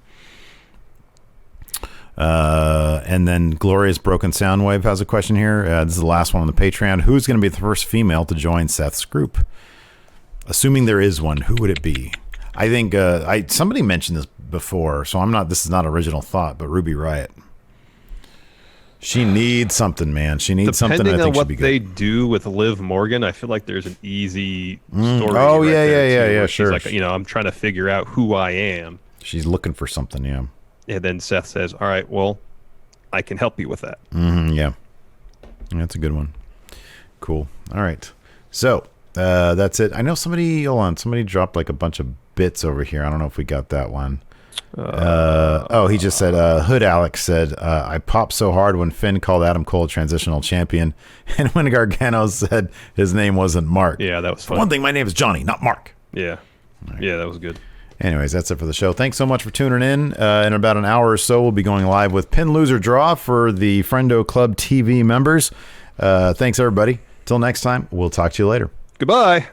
And then Glorious Broken Soundwave has a question here. This is the last one on the Patreon. Who's going to be the first female to join Seth's group? Assuming there is one, who would it be? I think somebody mentioned this before, so this is not original thought, but Ruby Riott. She needs something, man. She needs something. Depending I think on what should be good. they do with Liv Morgan, I feel like there's an easy story. Oh, right yeah, there, yeah, she's sure. like, I'm trying to figure out who I am. She's looking for something, yeah. And then Seth says, all right, well, I can help you with that. Yeah. That's a good one. Cool. All right. So that's it. I know somebody dropped like a bunch of bits over here. I don't know if we got that one. He just said, Hood Alex said, I popped so hard when Finn called Adam Cole transitional champion, and when Gargano said his name wasn't Mark. Yeah, that was fun. For one thing, my name is Johnny, not Mark. Yeah. Right. Yeah, that was good. Anyways, that's it for the show. Thanks so much for tuning in. In about an hour or so, we'll be going live with Pin Loser Draw for the Friendo Club TV members. Thanks, everybody. Till next time, we'll talk to you later. Goodbye.